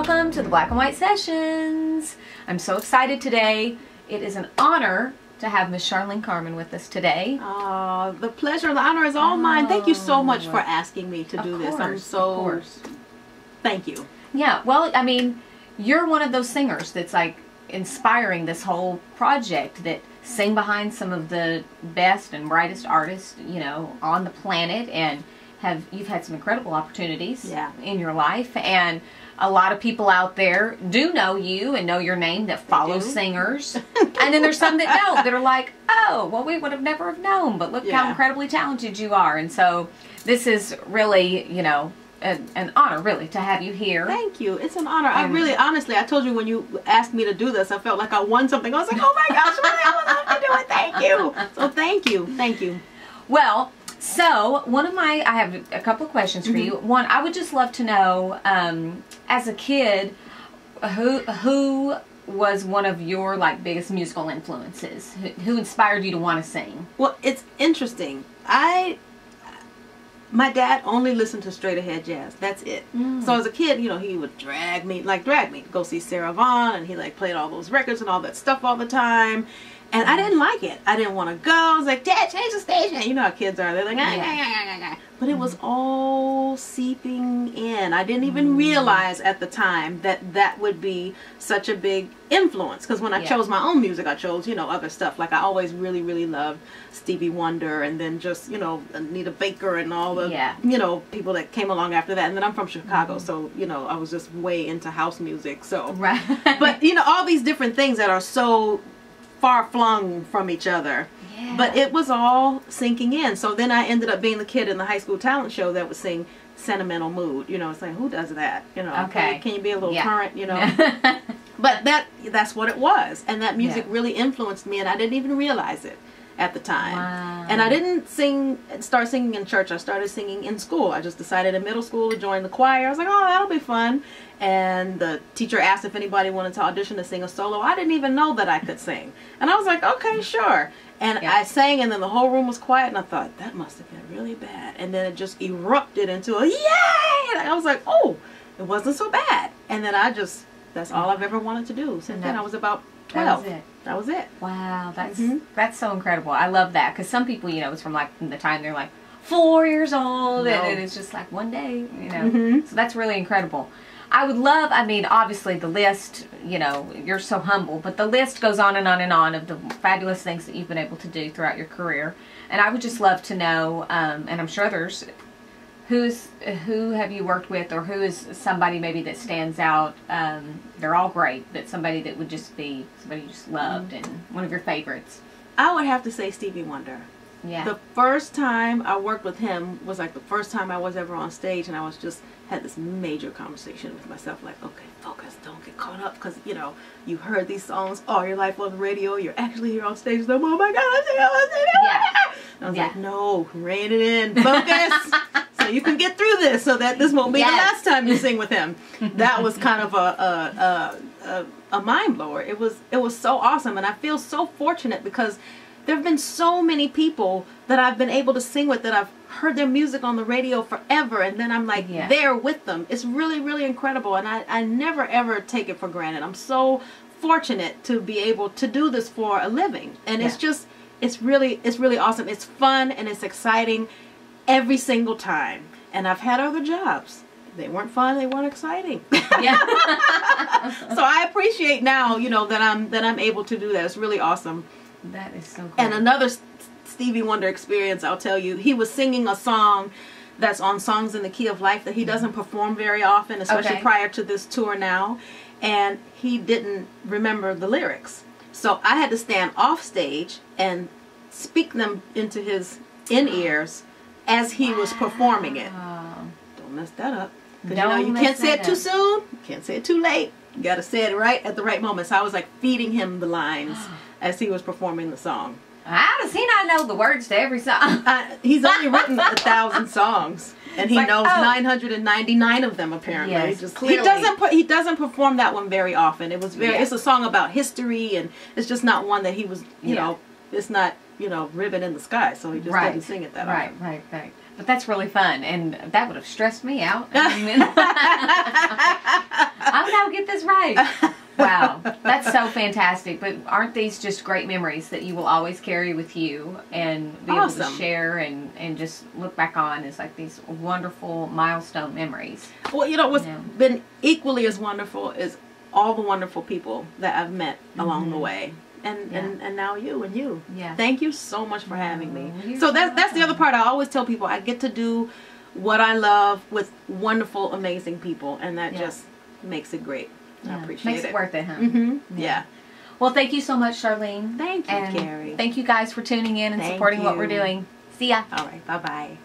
welcome to the Black and White Sessions. I'm so excited today. It is an honor to have Miss Charlean Carmon with us today. The pleasure and the honor is all mine. Thank you so much for asking me to do this. I'm so... Thank you. Yeah, well, I mean, you're one of those singers that's like inspiring this whole project, that sing behind some of the best and brightest artists, you know, on the planet, and you've had some incredible opportunities in your life, and a lot of people out there do know you and know your name that follow singers, and then there's some that don't, that are like, oh, well, we would have never have known, but look how incredibly talented you are. And so this is really, you know, an honor, really, to have you here. Thank you. It's an honor. I really, honestly, I told you when you asked me to do this, I felt like I won something. I was like, oh my gosh, really, I would love to do it. Thank you. So thank you. Thank you. Well, so I have a couple of questions for you. One, I would just love to know, as a kid, who was one of your like biggest musical influences? Who inspired you to want to sing? Well, it's interesting. My dad only listened to straight ahead jazz. That's it. So as a kid, you know, he would drag me to go see Sarah Vaughan, and he like played all those records and all that stuff all the time. And I didn't like it. I didn't want to go. I was like, Dad, change the station. You know how kids are. They're like, but it was all seeping in. I didn't even realize at the time that that would be such a big influence. Because when I chose my own music, I chose, you know, other stuff. Like I always really, really loved Stevie Wonder, and then just, you know, Anita Baker and all the, you know, people that came along after that. And then I'm from Chicago, so, you know, I was just way into house music. So, but, you know, all these different things that are so far flung from each other, but it was all sinking in. So then I ended up being the kid in the high school talent show that would sing Sentimental Mood. You know, it's like, who does that? You know, can you be a little current? You know, but that's what it was, and that music really influenced me, and I didn't even realize it at the time. And I didn't start singing in church. I started singing in school. I just decided in middle school to join the choir. I was like, oh, that'll be fun. And the teacher asked if anybody wanted to audition to sing a solo. I didn't even know that I could sing. And I was like, okay, sure. And I sang, and then the whole room was quiet, and I thought, that must have been really bad. And then it just erupted into a yay! And I was like, oh, it wasn't so bad. And then that's all I've ever wanted to do. Since then I was about 12. That was it. Wow, that's so incredible. I love that, because some people, you know, it's from like the time they're like 4 years old, and it's just like one day, you know. So that's really incredible. I would love, I mean, obviously the list, you know, you're so humble, but the list goes on and on and on of the fabulous things that you've been able to do throughout your career. And I would just love to know, and I'm sure others, who have you worked with, or who is somebody maybe that stands out? They're all great, but somebody that would just be somebody you just loved and one of your favorites. I would have to say Stevie Wonder. Yeah. The first time I worked with him was like the first time I was ever on stage, and I was just had this major conversation with myself, like, okay, focus, don't get caught up, because, you know, you heard these songs all your life on the radio, you're actually here on stage, so, oh my God, I'm singing. And I was like, no, rein it in, focus, so you can get through this, so that this won't be the last time you sing with him. That was kind of a mind blower. It was so awesome, and I feel so fortunate, because there have been so many people that I've been able to sing with, that I've heard their music on the radio forever, and then I'm like there with them. It's really, really incredible, and I never ever take it for granted. I'm so fortunate to be able to do this for a living, and it's really awesome. It's fun and it's exciting every single time. And I've had other jobs. They weren't fun, they weren't exciting. So I appreciate now, you know, that I'm able to do that. It's really awesome. That is so cool. And another Stevie Wonder experience, I'll tell you, he was singing a song that's on Songs in the Key of Life that he doesn't perform very often, especially prior to this tour now, and he didn't remember the lyrics. So I had to stand off stage and speak them into his in-ears as he was performing it. Don't mess that up. Because you know, you can't say it too soon, you can't say it too late. You got to say it right at the right moment. So I was like feeding him the lines as he was performing the song. How does he not know the words to every song? He's only written 1,000 songs, and he knows 999 of them apparently. He doesn't perform that one very often. It was it's a song about history, and it's just not one that he was, you know, it's not, you know, ribbon in the sky, so he just didn't sing it that often. Right. But that's really fun, and that would have stressed me out. I'm going to get this right. Wow, that's so fantastic. But aren't these just great memories that you will always carry with you and be able to share and just look back on as like these wonderful milestone memories? Well, you know, what's been equally as wonderful is all the wonderful people that I've met along the way. And now you. Yeah. Thank you so much for having me. So that's the other part. I always tell people I get to do what I love with wonderful, amazing people, and that just makes it great. I appreciate it. Makes it worth it, huh? Yeah. Well, thank you so much, Charlene. Thank you, Keri. Thank you guys for tuning in and supporting what we're doing. See ya. All right. Bye-bye.